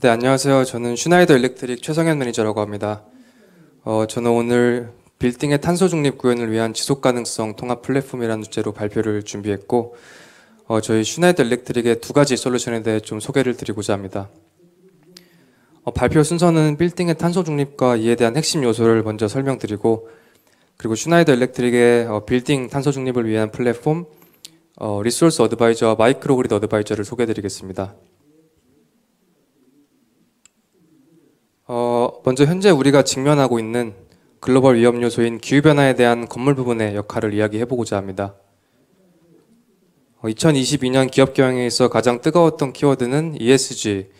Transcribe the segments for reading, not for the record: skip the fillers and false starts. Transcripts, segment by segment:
네, 안녕하세요. 저는 슈나이더 일렉트릭 최성현 매니저라고 합니다. 저는 오늘 빌딩의 탄소 중립 구현을 위한 지속 가능성 통합 플랫폼이라는 주제로 발표를 준비했고, 저희 슈나이더 일렉트릭의 두 가지 솔루션에 대해 좀 소개를 드리고자 합니다. 발표 순서는 빌딩의 탄소 중립과 이에 대한 핵심 요소를 먼저 설명드리고, 그리고 슈나이더 일렉트릭의 빌딩 탄소 중립을 위한 플랫폼, 리소스 어드바이저와 마이크로 그리드 어드바이저를 소개해드리겠습니다. 먼저 현재 우리가 직면하고 있는 글로벌 위험 요소인 기후변화에 대한 건물 부분의 역할을 이야기해보고자 합니다. 2022년 기업 경영에서 가장 뜨거웠던 키워드는 ESG,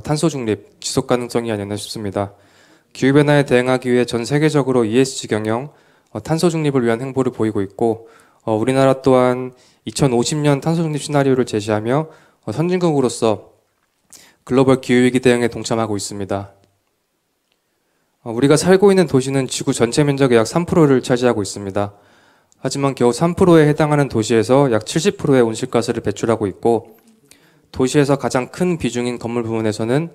탄소 중립, 지속 가능성이 아니었나 싶습니다. 기후변화에 대응하기 위해 전 세계적으로 ESG 경영, 탄소 중립을 위한 행보를 보이고 있고, 우리나라 또한 2050년 탄소 중립 시나리오를 제시하며 선진국으로서 글로벌 기후위기 대응에 동참하고 있습니다. 우리가 살고 있는 도시는 지구 전체 면적의 약 3%를 차지하고 있습니다. 하지만 겨우 3%에 해당하는 도시에서 약 70%의 온실가스를 배출하고 있고, 도시에서 가장 큰 비중인 건물 부분에서는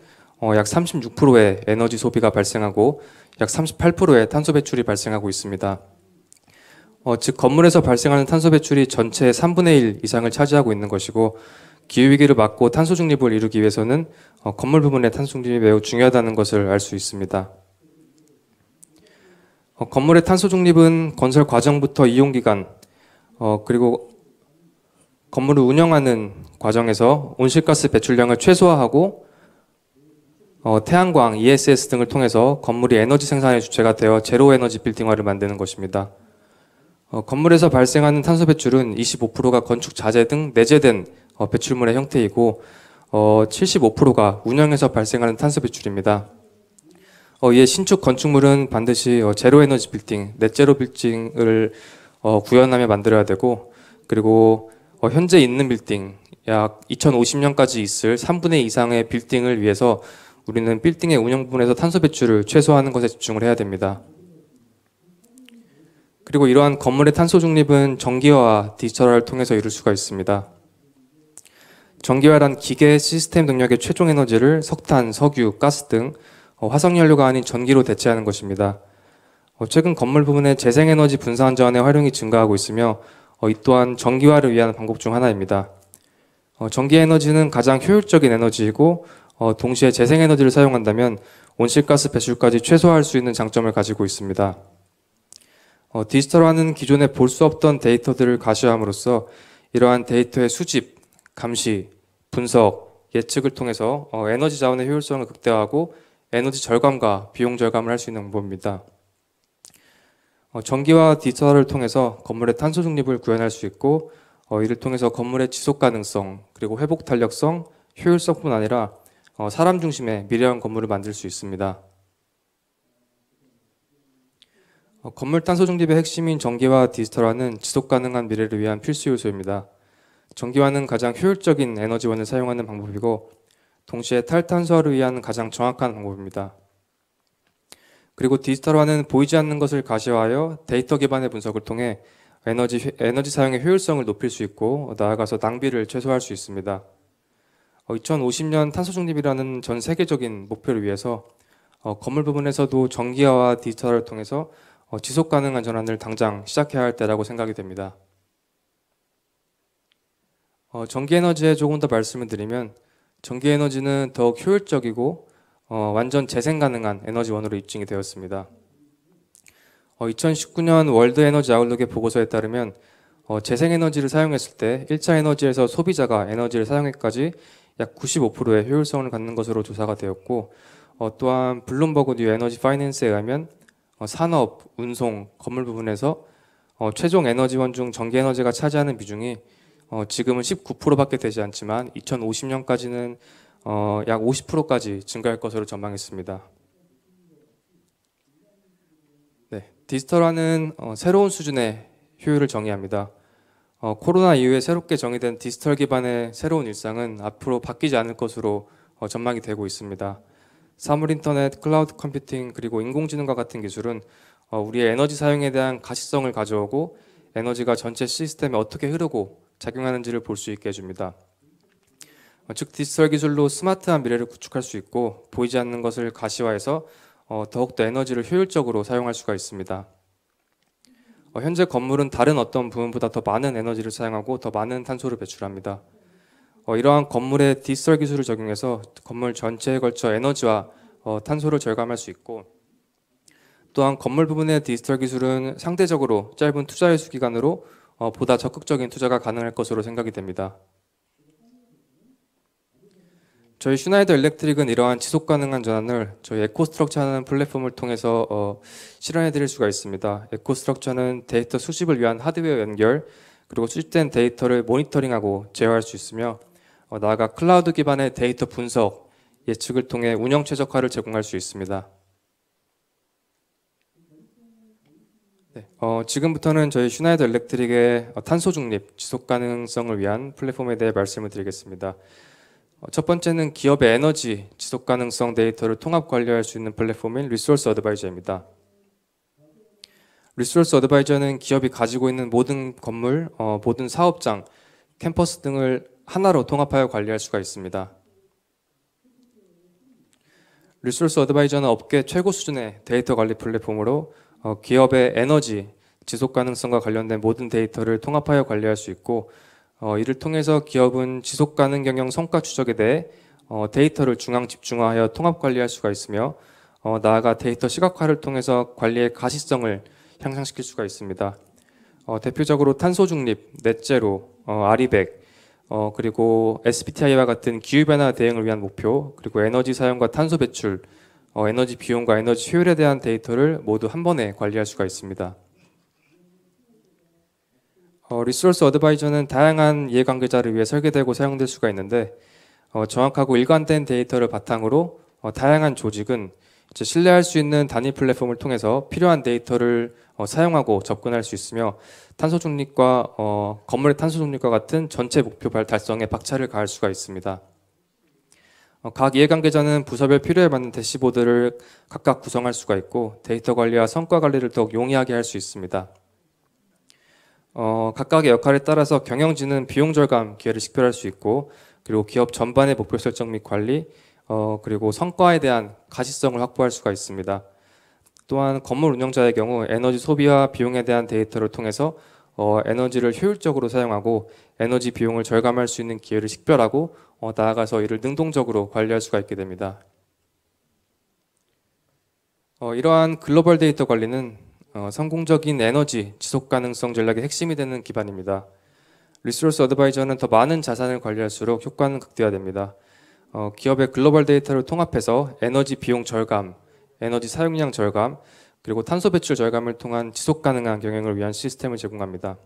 약 36%의 에너지 소비가 발생하고 약 38%의 탄소 배출이 발생하고 있습니다. 즉 건물에서 발생하는 탄소 배출이 전체의 3분의 1 이상을 차지하고 있는 것이고, 기후위기를 막고 탄소 중립을 이루기 위해서는 건물 부분의 탄소 중립이 매우 중요하다는 것을 알 수 있습니다. 건물의 탄소 중립은 건설 과정부터 이용기간, 그리고 건물을 운영하는 과정에서 온실가스 배출량을 최소화하고 태양광, ESS 등을 통해서 건물이 에너지 생산의 주체가 되어 제로 에너지 빌딩화를 만드는 것입니다. 건물에서 발생하는 탄소 배출은 25%가 건축 자재 등 내재된 배출물의 형태이고 75%가 운영에서 발생하는 탄소 배출입니다. 이에 신축 건축물은 반드시 제로 에너지 빌딩, 넷제로 빌딩을 구현하며 만들어야 되고, 그리고 현재 있는 빌딩, 약 2050년까지 있을 3분의 2 이상의 빌딩을 위해서 우리는 빌딩의 운영 부분에서 탄소 배출을 최소화하는 것에 집중을 해야 됩니다. 그리고 이러한 건물의 탄소 중립은 전기화와 디지털화를 통해서 이룰 수가 있습니다. 전기화란 기계 시스템 능력의 최종 에너지를 석탄, 석유, 가스 등 화석연료가 아닌 전기로 대체하는 것입니다. 최근 건물 부분의 재생에너지 분산 전환의 활용이 증가하고 있으며 이 또한 전기화를 위한 방법 중 하나입니다. 전기에너지는 가장 효율적인 에너지이고 동시에 재생에너지를 사용한다면 온실가스 배출까지 최소화할 수 있는 장점을 가지고 있습니다. 디지털화는 기존에 볼 수 없던 데이터들을 가시화함으로써 이러한 데이터의 수집, 감시, 분석, 예측을 통해서 에너지 자원의 효율성을 극대화하고 에너지 절감과 비용 절감을 할 수 있는 방법입니다. 전기와 디지털화를 통해서 건물의 탄소 중립을 구현할 수 있고, 이를 통해서 건물의 지속 가능성, 그리고 회복 탄력성, 효율성뿐 아니라 사람 중심의 미래형 건물을 만들 수 있습니다. 건물 탄소 중립의 핵심인 전기와 디지털화는 지속 가능한 미래를 위한 필수 요소입니다. 전기화는 가장 효율적인 에너지원을 사용하는 방법이고, 동시에 탈탄소화를 위한 가장 정확한 방법입니다. 그리고 디지털화는 보이지 않는 것을 가시화하여 데이터 기반의 분석을 통해 에너지 사용의 효율성을 높일 수 있고 나아가서 낭비를 최소화할 수 있습니다. 2050년 탄소 중립이라는 전 세계적인 목표를 위해서 건물 부분에서도 전기화와 디지털화를 통해서 지속 가능한 전환을 당장 시작해야 할 때라고 생각이 됩니다. 전기에너지에 조금 더 말씀을 드리면, 전기에너지는 더욱 효율적이고 완전 재생 가능한 에너지원으로 입증이 되었습니다. 2019년 월드 에너지 아웃룩의 보고서에 따르면 재생에너지를 사용했을 때 1차 에너지에서 소비자가 에너지를 사용했까지 약 95%의 효율성을 갖는 것으로 조사가 되었고, 또한 블룸버그 뉴 에너지 파이낸스에 의하면 산업, 운송, 건물 부분에서 최종 에너지원 중 전기에너지가 차지하는 비중이 지금은 19%밖에 되지 않지만 2050년까지는 약 50%까지 증가할 것으로 전망했습니다. 네, 디지털화는 새로운 수준의 효율을 정의합니다. 코로나 이후에 새롭게 정의된 디지털 기반의 새로운 일상은 앞으로 바뀌지 않을 것으로 전망이 되고 있습니다. 사물 인터넷, 클라우드 컴퓨팅, 그리고 인공지능과 같은 기술은 우리의 에너지 사용에 대한 가시성을 가져오고 에너지가 전체 시스템에 어떻게 흐르고 작용하는지를 볼 수 있게 해줍니다. 즉 디지털 기술로 스마트한 미래를 구축할 수 있고 보이지 않는 것을 가시화해서 더욱더 에너지를 효율적으로 사용할 수가 있습니다. 현재 건물은 다른 어떤 부분보다 더 많은 에너지를 사용하고 더 많은 탄소를 배출합니다. 이러한 건물의 디지털 기술을 적용해서 건물 전체에 걸쳐 에너지와 탄소를 절감할 수 있고, 또한 건물 부분의 디지털 기술은 상대적으로 짧은 투자 회수 기간으로 보다 적극적인 투자가 가능할 것으로 생각이 됩니다. 저희 슈나이더 일렉트릭은 이러한 지속 가능한 전환을 저희 에코스트럭처라는 플랫폼을 통해서 실현해 드릴 수가 있습니다. 에코스트럭처는 데이터 수집을 위한 하드웨어 연결, 그리고 수집된 데이터를 모니터링하고 제어할 수 있으며 나아가 클라우드 기반의 데이터 분석, 예측을 통해 운영 최적화를 제공할 수 있습니다. 네, 지금부터는 저희 슈나이더 일렉트릭의 탄소 중립, 지속 가능성을 위한 플랫폼에 대해 말씀을 드리겠습니다. 첫 번째는 기업의 에너지, 지속 가능성 데이터를 통합 관리할 수 있는 플랫폼인 리소스 어드바이저입니다. 리소스 어드바이저는 기업이 가지고 있는 모든 건물, 모든 사업장, 캠퍼스 등을 하나로 통합하여 관리할 수가 있습니다. 리소스 어드바이저는 업계 최고 수준의 데이터 관리 플랫폼으로 기업의 에너지, 지속 가능성과 관련된 모든 데이터를 통합하여 관리할 수 있고, 이를 통해서 기업은 지속 가능 경영 성과 추적에 대해 데이터를 중앙 집중화하여 통합 관리할 수가 있으며, 나아가 데이터 시각화를 통해서 관리의 가시성을 향상시킬 수가 있습니다. 대표적으로 탄소 중립, 넷제로, 아리백, 그리고 SBTI와 같은 기후변화 대응을 위한 목표, 그리고 에너지 사용과 탄소 배출, 에너지 비용과 에너지 효율에 대한 데이터를 모두 한 번에 관리할 수가 있습니다. 리소스 어드바이저는 다양한 이해관계자를 위해 설계되고 사용될 수가 있는데, 정확하고 일관된 데이터를 바탕으로 다양한 조직은 이제 신뢰할 수 있는 단위 플랫폼을 통해서 필요한 데이터를 사용하고 접근할 수 있으며, 탄소 중립과 건물의 탄소 중립과 같은 전체 목표 달성에 박차를 가할 수가 있습니다. 각 이해관계자는 부서별 필요에 맞는 대시보드를 각각 구성할 수가 있고, 데이터 관리와 성과 관리를 더욱 용이하게 할 수 있습니다. 각각의 역할에 따라서 경영진은 비용 절감 기회를 식별할 수 있고, 그리고 기업 전반의 목표 설정 및 관리, 그리고 성과에 대한 가시성을 확보할 수가 있습니다. 또한 건물 운영자의 경우 에너지 소비와 비용에 대한 데이터를 통해서 에너지를 효율적으로 사용하고 에너지 비용을 절감할 수 있는 기회를 식별하고 나아가서 이를 능동적으로 관리할 수가 있게 됩니다. 이러한 글로벌 데이터 관리는 성공적인 에너지 지속 가능성 전략의 핵심이 되는 기반입니다. 리소스 어드바이저는 더 많은 자산을 관리할수록 효과는 극대화됩니다. 기업의 글로벌 데이터를 통합해서 에너지 비용 절감, 에너지 사용량 절감, 그리고 탄소 배출 절감을 통한 지속 가능한 경영을 위한 시스템을 제공합니다.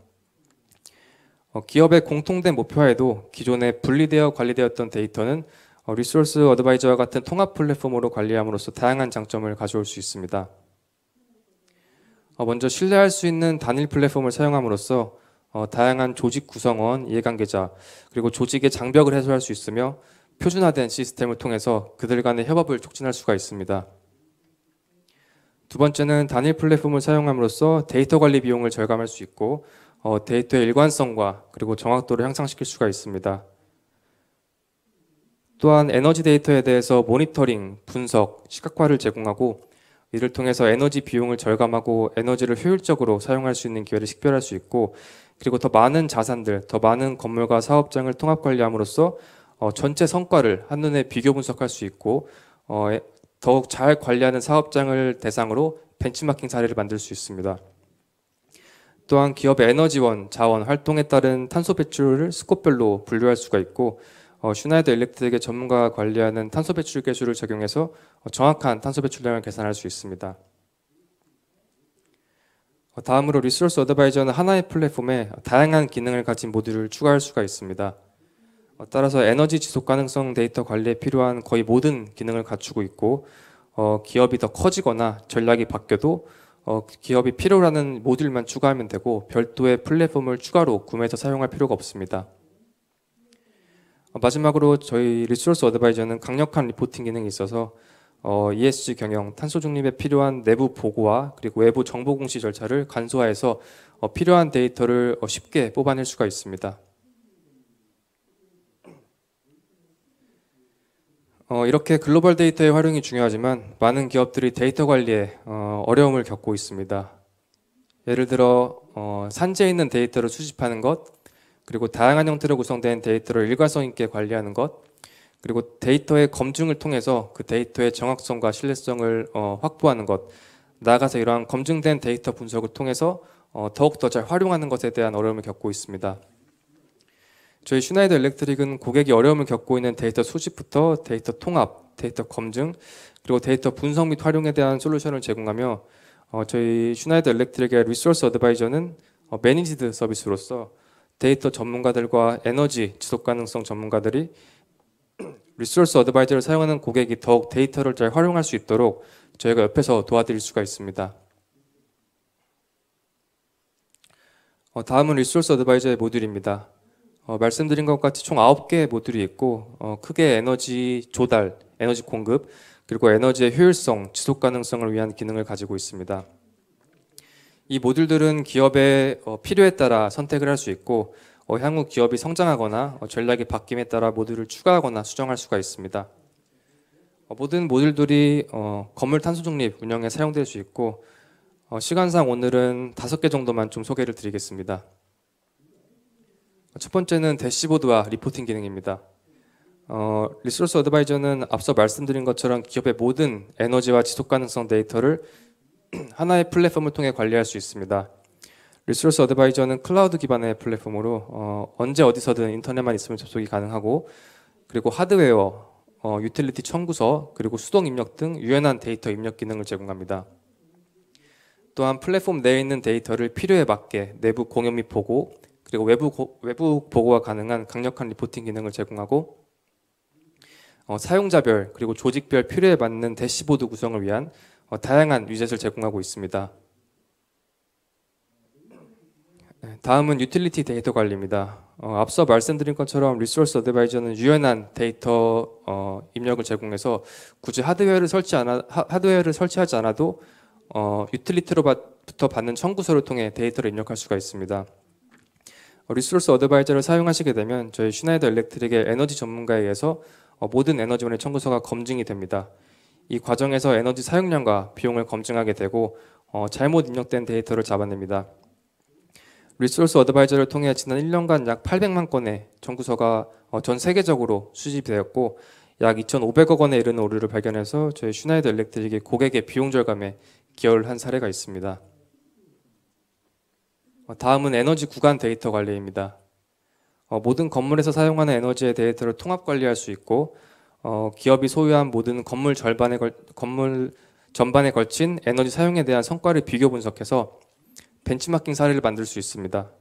기업의 공통된 목표하에도 기존에 분리되어 관리되었던 데이터는 리소스 어드바이저와 같은 통합 플랫폼으로 관리함으로써 다양한 장점을 가져올 수 있습니다. 먼저 신뢰할 수 있는 단일 플랫폼을 사용함으로써 다양한 조직 구성원, 이해관계자, 그리고 조직의 장벽을 해소할 수 있으며 표준화된 시스템을 통해서 그들 간의 협업을 촉진할 수가 있습니다. 두 번째는 단일 플랫폼을 사용함으로써 데이터 관리 비용을 절감할 수 있고 데이터의 일관성과 그리고 정확도를 향상시킬 수가 있습니다. 또한 에너지 데이터에 대해서 모니터링, 분석, 시각화를 제공하고 이를 통해서 에너지 비용을 절감하고 에너지를 효율적으로 사용할 수 있는 기회를 식별할 수 있고, 그리고 더 많은 자산들, 더 많은 건물과 사업장을 통합 관리함으로써 전체 성과를 한눈에 비교 분석할 수 있고 더욱 잘 관리하는 사업장을 대상으로 벤치마킹 사례를 만들 수 있습니다. 또한 기업의 에너지원, 자원, 활동에 따른 탄소 배출을 스코프별로 분류할 수가 있고, 슈나이더 일렉트릭의 전문가가 관리하는 탄소 배출 계수를 적용해서 정확한 탄소 배출량을 계산할 수 있습니다. 다음으로 리소스 어드바이저는 하나의 플랫폼에 다양한 기능을 가진 모듈을 추가할 수가 있습니다. 따라서 에너지 지속 가능성 데이터 관리에 필요한 거의 모든 기능을 갖추고 있고, 기업이 더 커지거나 전략이 바뀌어도 기업이 필요로 하는 모듈만 추가하면 되고 별도의 플랫폼을 추가로 구매해서 사용할 필요가 없습니다. 마지막으로 저희 리소스 어드바이저는 강력한 리포팅 기능이 있어서 ESG 경영, 탄소 중립에 필요한 내부 보고와 그리고 외부 정보 공시 절차를 간소화해서 필요한 데이터를 쉽게 뽑아낼 수가 있습니다. 이렇게 글로벌 데이터의 활용이 중요하지만 많은 기업들이 데이터 관리에 어려움을 겪고 있습니다. 예를 들어 산지에 있는 데이터를 수집하는 것, 그리고 다양한 형태로 구성된 데이터를 일관성 있게 관리하는 것, 그리고 데이터의 검증을 통해서 그 데이터의 정확성과 신뢰성을 확보하는 것, 나아가서 이러한 검증된 데이터 분석을 통해서 더욱더 잘 활용하는 것에 대한 어려움을 겪고 있습니다. 저희 슈나이더 일렉트릭은 고객이 어려움을 겪고 있는 데이터 수집부터 데이터 통합, 데이터 검증, 그리고 데이터 분석 및 활용에 대한 솔루션을 제공하며 저희 슈나이더 일렉트릭의 리소스 어드바이저는 매니지드 서비스로서 데이터 전문가들과 에너지 지속 가능성 전문가들이 리소스 어드바이저를 사용하는 고객이 더욱 데이터를 잘 활용할 수 있도록 저희가 옆에서 도와드릴 수가 있습니다. 다음은 리소스 어드바이저의 모듈입니다. 말씀드린 것 같이 총 9개의 모듈이 있고 크게 에너지 조달, 에너지 공급, 그리고 에너지의 효율성, 지속 가능성을 위한 기능을 가지고 있습니다. 이 모듈들은 기업의 필요에 따라 선택을 할 수 있고 향후 기업이 성장하거나 전략이 바뀜에 따라 모듈을 추가하거나 수정할 수가 있습니다. 모든 모듈들이 건물 탄소 중립 운영에 사용될 수 있고 시간상 오늘은 5개 정도만 좀 소개를 드리겠습니다. 첫 번째는 대시보드와 리포팅 기능입니다. 리소스 어드바이저는 앞서 말씀드린 것처럼 기업의 모든 에너지와 지속 가능성 데이터를 하나의 플랫폼을 통해 관리할 수 있습니다. 리소스 어드바이저는 클라우드 기반의 플랫폼으로 언제 어디서든 인터넷만 있으면 접속이 가능하고, 그리고 하드웨어, 유틸리티 청구서, 그리고 수동 입력 등 유연한 데이터 입력 기능을 제공합니다. 또한 플랫폼 내에 있는 데이터를 필요에 맞게 내부 공유 및 보고, 그리고 외부 보고가 가능한 강력한 리포팅 기능을 제공하고, 사용자별 그리고 조직별 필요에 맞는 대시보드 구성을 위한 다양한 위젯을 제공하고 있습니다. 다음은 유틸리티 데이터 관리입니다. 앞서 말씀드린 것처럼 리소스 어드바이저는 유연한 데이터 입력을 제공해서 굳이 하드웨어를 설치하지 않아도 유틸리티로부터 받는 청구서를 통해 데이터를 입력할 수가 있습니다. 리소스 어드바이저를 사용하시게 되면 저희 슈나이더 일렉트릭의 에너지 전문가에 의해서 모든 에너지원의 청구서가 검증이 됩니다. 이 과정에서 에너지 사용량과 비용을 검증하게 되고 잘못 입력된 데이터를 잡아냅니다. 리소스 어드바이저를 통해 지난 1년간 약 800만 건의 청구서가 전 세계적으로 수집되었고 약 2,500억 원에 이르는 오류를 발견해서 저희 슈나이더 일렉트릭이 고객의 비용 절감에 기여를 한 사례가 있습니다. 다음은 에너지 구간 데이터 관리입니다. 모든 건물에서 사용하는 에너지의 데이터를 통합 관리할 수 있고 기업이 소유한 모든 건물 전반에 걸친 에너지 사용에 대한 성과를 비교 분석해서 벤치마킹 사례를 만들 수 있습니다.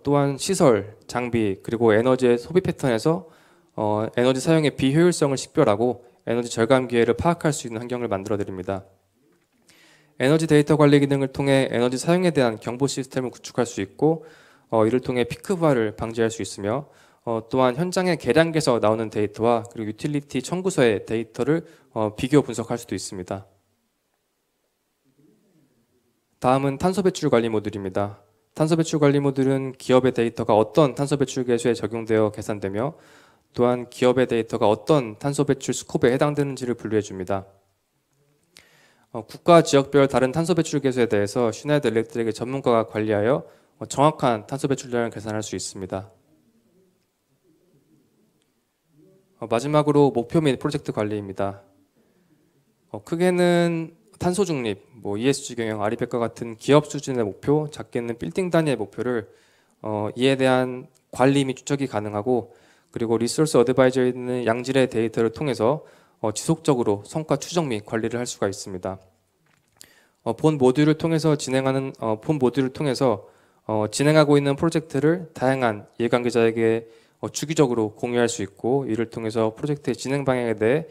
또한 시설, 장비, 그리고 에너지의 소비 패턴에서 에너지 사용의 비효율성을 식별하고 에너지 절감 기회를 파악할 수 있는 환경을 만들어 드립니다. 에너지 데이터 관리 기능을 통해 에너지 사용에 대한 경보 시스템을 구축할 수 있고 이를 통해 피크 부하를 방지할 수 있으며 또한 현장의 계량기에서 나오는 데이터와 그리고 유틸리티 청구서의 데이터를 비교 분석할 수도 있습니다. 다음은 탄소 배출 관리 모듈입니다. 탄소 배출 관리 모듈은 기업의 데이터가 어떤 탄소 배출 계수에 적용되어 계산되며 또한 기업의 데이터가 어떤 탄소 배출 스코프에 해당되는지를 분류해 줍니다. 국가 지역별 다른 탄소 배출 계수에 대해서 슈나이더 일렉트릭의 전문가가 관리하여 정확한 탄소 배출량을 계산할 수 있습니다. 마지막으로 목표 및 프로젝트 관리입니다. 크게는 탄소 중립, ESG 경영, 아리백과 같은 기업 수준의 목표, 작게는 빌딩 단위의 목표를 이에 대한 관리 및 추적이 가능하고, 그리고 리소스 어드바이저에 있는 양질의 데이터를 통해서 지속적으로 성과 추정 및 관리를 할 수가 있습니다. 본 모듈을 통해서 진행하고 있는 프로젝트를 다양한 이해관계자에게 주기적으로 공유할 수 있고, 이를 통해서 프로젝트의 진행 방향에 대해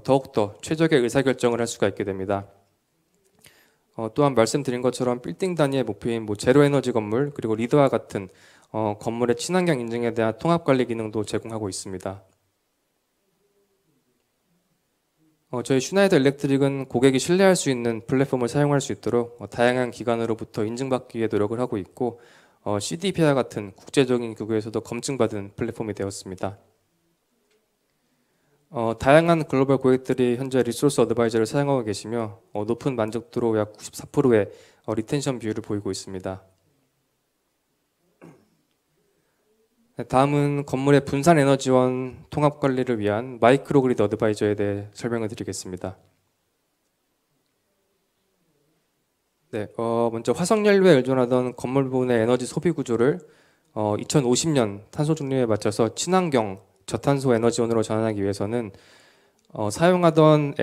더욱더 최적의 의사결정을 할 수가 있게 됩니다. 또한 말씀드린 것처럼 빌딩 단위의 목표인 제로 에너지 건물, 그리고 리드와 같은 건물의 친환경 인증에 대한 통합 관리 기능도 제공하고 있습니다. 저희 슈나이더 일렉트릭은 고객이 신뢰할 수 있는 플랫폼을 사용할 수 있도록 다양한 기관으로부터 인증받기 위해 노력을 하고 있고, CDP와 같은 국제적인 기구에서도 검증받은 플랫폼이 되었습니다. 다양한 글로벌 고객들이 현재 리소스 어드바이저를 사용하고 계시며 높은 만족도로 약 94%의 리텐션 비율을 보이고 있습니다. 네, 다음은 건물의 분산 에너지원 통합 관리를 위한 마이크로그리드 어드바이저에 대해 설명을 드리겠습니다. 네, 먼저 화석연료에 의존하던 건물 부분의 에너지 소비 구조를 2050년 탄소 중립에 맞춰서 친환경 저탄소 에너지원으로 전환하기 위해서는 사용하던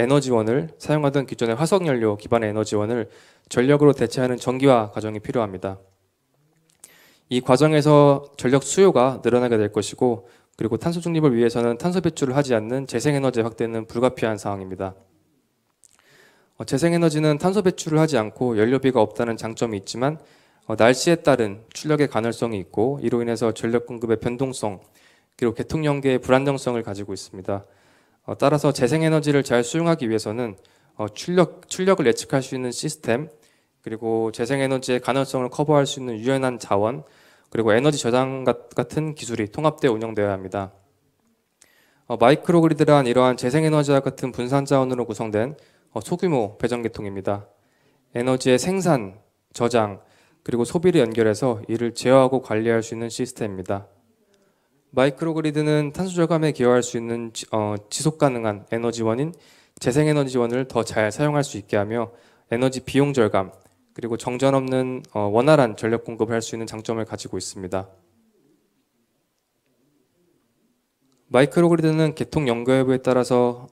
기존의 화석연료 기반의 에너지원을 전력으로 대체하는 전기화 과정이 필요합니다. 이 과정에서 전력 수요가 늘어나게 될 것이고, 그리고 탄소 중립을 위해서는 탄소 배출을 하지 않는 재생에너지 확대는 불가피한 상황입니다. 재생에너지는 탄소 배출을 하지 않고 연료비가 없다는 장점이 있지만 날씨에 따른 출력의 가능성이 있고, 이로 인해서 전력 공급의 변동성 그리고 계통 연계의 불안정성을 가지고 있습니다. 따라서 재생에너지를 잘 수용하기 위해서는 출력을 예측할 수 있는 시스템, 그리고 재생에너지의 가능성을 커버할 수 있는 유연한 자원, 그리고 에너지 저장 같은 기술이 통합되어 운영되어야 합니다. 마이크로그리드란 이러한 재생에너지와 같은 분산 자원으로 구성된 소규모 배전계통입니다. 에너지의 생산, 저장, 그리고 소비를 연결해서 이를 제어하고 관리할 수 있는 시스템입니다. 마이크로그리드는 탄소 절감에 기여할 수 있는 지속 가능한 에너지원인 재생에너지원을 더 잘 사용할 수 있게 하며 에너지 비용 절감, 그리고 정전 없는 원활한 전력 공급을 할 수 있는 장점을 가지고 있습니다. 마이크로그리드는 계통 연결 여부에 따라서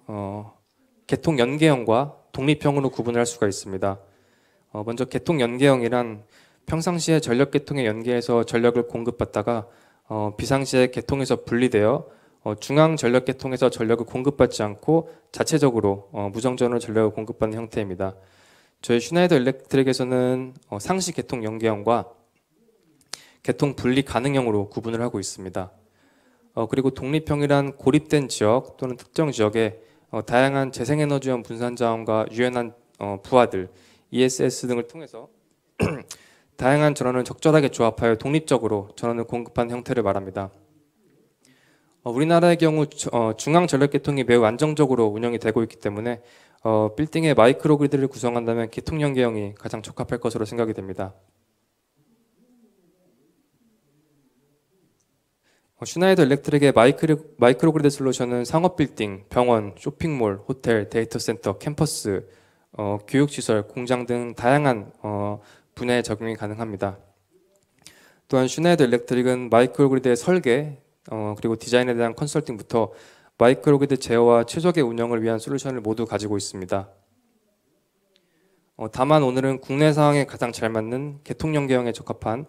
계통 연계형과 독립형으로 구분을 할 수가 있습니다. 먼저 계통 연계형이란 평상시에 전력 계통에 연계해서 전력을 공급받다가 비상시에 계통에서 분리되어 중앙 전력 계통에서 전력을 공급받지 않고 자체적으로 무정전으로 전력을 공급받는 형태입니다. 저희 슈나이더 일렉트릭에서는 상시 계통 연계형과 계통 분리 가능형으로 구분을 하고 있습니다. 그리고 독립형이란 고립된 지역 또는 특정 지역에 다양한 재생에너지원 분산 자원과 유연한 부하들, ESS 등을 통해서 다양한 전원을 적절하게 조합하여 독립적으로 전원을 공급하는 형태를 말합니다. 우리나라의 경우 중앙 전력 계통이 매우 안정적으로 운영이 되고 있기 때문에 빌딩의 마이크로그리드를 구성한다면 계통 연계형이 가장 적합할 것으로 생각이 됩니다. 슈나이더 일렉트릭의 마이크로그리드 솔루션은 상업 빌딩, 병원, 쇼핑몰, 호텔, 데이터 센터, 캠퍼스, 교육시설, 공장 등 다양한 분야에 적용이 가능합니다. 또한 슈나이더 일렉트릭은 마이크로그리드의 설계, 그리고 디자인에 대한 컨설팅부터 마이크로그리드 제어와 최적의 운영을 위한 솔루션을 모두 가지고 있습니다. 다만 오늘은 국내 상황에 가장 잘 맞는 계통 연계형에 적합한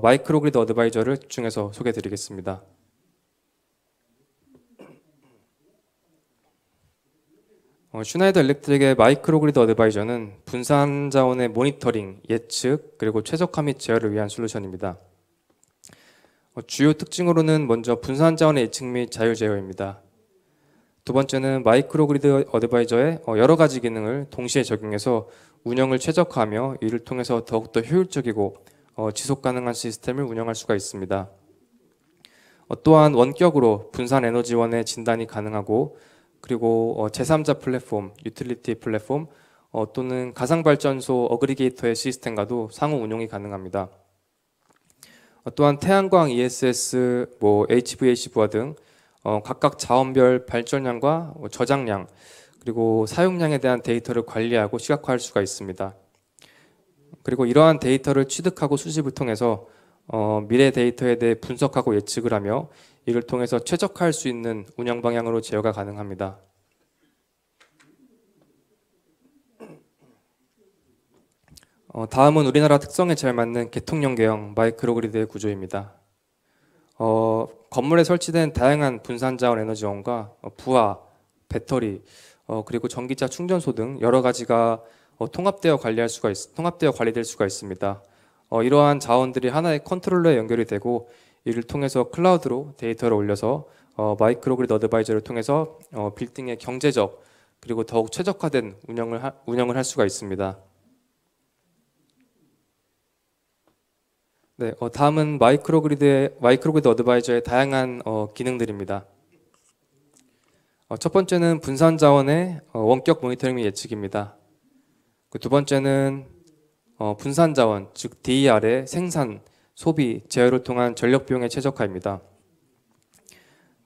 마이크로그리드 어드바이저를 집중해서 소개해드리겠습니다. 슈나이더 일렉트릭의 마이크로그리드 어드바이저는 분산 자원의 모니터링, 예측, 그리고 최적화 및 제어를 위한 솔루션입니다. 주요 특징으로는 먼저 분산 자원의 예측 및 자율 제어입니다. 두 번째는 마이크로그리드 어드바이저의 여러 가지 기능을 동시에 적용해서 운영을 최적화하며 이를 통해서 더욱더 효율적이고 지속 가능한 시스템을 운영할 수가 있습니다. 또한 원격으로 분산 에너지원의 진단이 가능하고, 그리고 제3자 플랫폼, 유틸리티 플랫폼 또는 가상발전소 어그리게이터의 시스템과도 상호 운용이 가능합니다. 또한 태양광 ESS, HVAC 부하 등 각각 자원별 발전량과 저장량, 그리고 사용량에 대한 데이터를 관리하고 시각화할 수가 있습니다. 그리고 이러한 데이터를 취득하고 수집을 통해서 미래 데이터에 대해 분석하고 예측을 하며 이를 통해서 최적화할 수 있는 운영 방향으로 제어가 가능합니다. 다음은 우리나라 특성에 잘 맞는 계통 연계형 마이크로그리드의 구조입니다. 건물에 설치된 다양한 분산 자원 에너지원과 부하, 배터리, 그리고 전기차 충전소 등 여러 가지가 통합되어 관리될 수가 있습니다. 이러한 자원들이 하나의 컨트롤러에 연결이 되고 이를 통해서 클라우드로 데이터를 올려서 마이크로그리드 어드바이저를 통해서 빌딩의 경제적 그리고 더욱 최적화된 운영을 할 수가 있습니다. 네, 다음은 마이크로그리드 어드바이저의 다양한 기능들입니다. 첫 번째는 분산 자원의 원격 모니터링 및 예측입니다. 두 번째는 분산 자원, 즉 DER의 생산, 소비, 제어를 통한 전력 비용의 최적화입니다.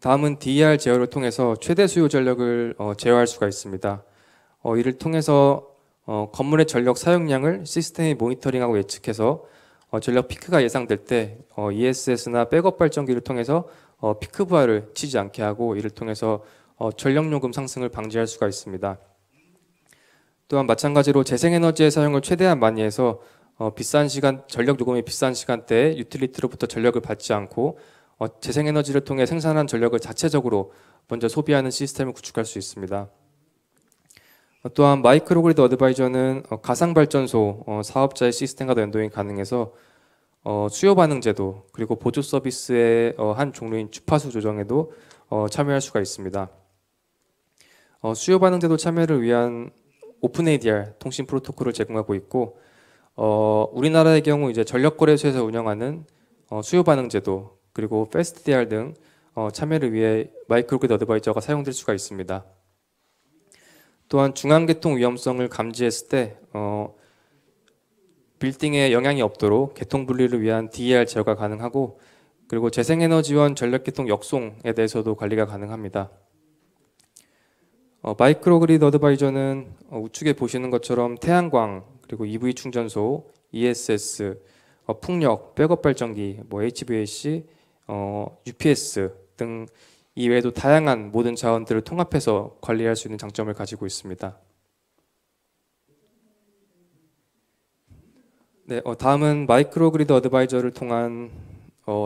다음은 DER 제어를 통해서 최대 수요 전력을 제어할 수가 있습니다. 이를 통해서 건물의 전력 사용량을 시스템이 모니터링하고 예측해서 전력 피크가 예상될 때 ESS나 백업 발전기를 통해서 피크 부하를 치지 않게 하고 이를 통해서 전력 요금 상승을 방지할 수가 있습니다. 또한 마찬가지로 재생에너지의 사용을 최대한 많이 해서 비싼 시간, 전력 요금이 비싼 시간대에 유틸리티로부터 전력을 받지 않고 재생에너지를 통해 생산한 전력을 자체적으로 먼저 소비하는 시스템을 구축할 수 있습니다. 또한 마이크로그리드 어드바이저는 가상발전소 사업자의 시스템과도 연동이 가능해서 수요 반응 제도 그리고 보조 서비스의 한 종류인 주파수 조정에도 참여할 수가 있습니다. 수요 반응 제도 참여를 위한 오픈 ADR 통신 프로토콜을 제공하고 있고 우리나라의 경우 이제 전력거래소에서 운영하는 수요 반응 제도 그리고 패스트DR 등 참여를 위해 마이크로그리드 어드바이저가 사용될 수가 있습니다. 또한 중앙계통 위험성을 감지했을 때 빌딩에 영향이 없도록 계통 분리를 위한 DER 제어가 가능하고 그리고 재생에너지원 전력계통 역송에 대해서도 관리가 가능합니다. 마이크로그리드 어드바이저는 우측에 보시는 것처럼 태양광 그리고 EV 충전소, ESS, 풍력, 백업 발전기, HVAC, UPS 등 이외에도 다양한 모든 자원들을 통합해서 관리할 수 있는 장점을 가지고 있습니다. 네, 다음은 마이크로그리드 어드바이저를 통한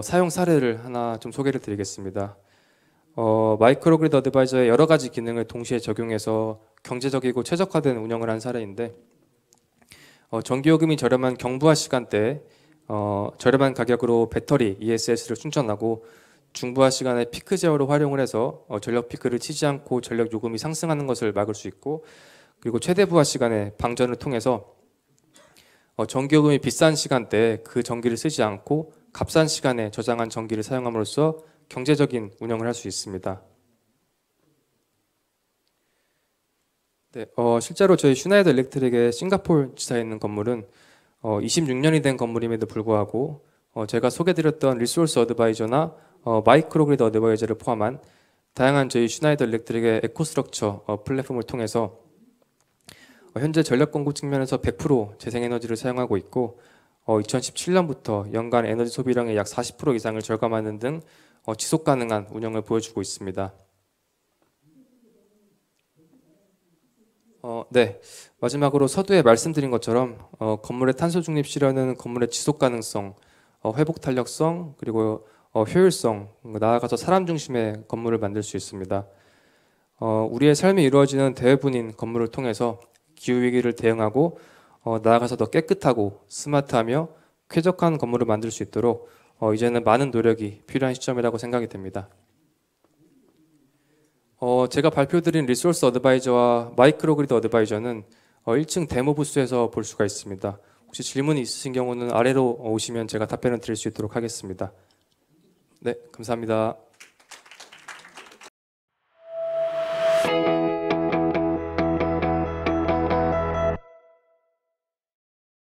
사용 사례를 하나 좀 소개를 드리겠습니다. 마이크로그리드 어드바이저의 여러 가지 기능을 동시에 적용해서 경제적이고 최적화된 운영을 한 사례인데 전기요금이 저렴한 경부하 시간대에 저렴한 가격으로 배터리 ESS를 충전하고 중부하 시간에 피크 제어로 활용을 해서 전력 피크를 치지 않고 전력 요금이 상승하는 것을 막을 수 있고 그리고 최대부하 시간에 방전을 통해서 전기요금이 비싼 시간대에 그 전기를 쓰지 않고 값싼 시간에 저장한 전기를 사용함으로써 경제적인 운영을 할 수 있습니다. 네, 실제로 저희 슈나이더 일렉트릭의 싱가포르 지사에 있는 건물은 26년이 된 건물임에도 불구하고 제가 소개드렸던 리소스 어드바이저나 마이크로그리드 어드바이저를 포함한 다양한 저희 슈나이더 일렉트릭의 에코스트럭처 플랫폼을 통해서 현재 전력 공급 측면에서 100% 재생에너지를 사용하고 있고 2017년부터 연간 에너지 소비량의 약 40% 이상을 절감하는 등 지속 가능한 운영을 보여주고 있습니다. 네, 마지막으로 서두에 말씀드린 것처럼 건물의 탄소 중립 실현은 건물의 지속 가능성, 회복 탄력성, 그리고 효율성, 나아가서 사람 중심의 건물을 만들 수 있습니다. 우리의 삶이 이루어지는 대부분인 건물을 통해서 기후위기를 대응하고 나아가서 더 깨끗하고 스마트하며 쾌적한 건물을 만들 수 있도록 이제는 많은 노력이 필요한 시점이라고 생각이 됩니다. 제가 발표드린 리소스 어드바이저와 마이크로그리드 어드바이저는 1층 데모 부스에서 볼 수가 있습니다. 혹시 질문이 있으신 경우는 아래로 오시면 제가 답변을 드릴 수 있도록 하겠습니다. 네, 감사합니다.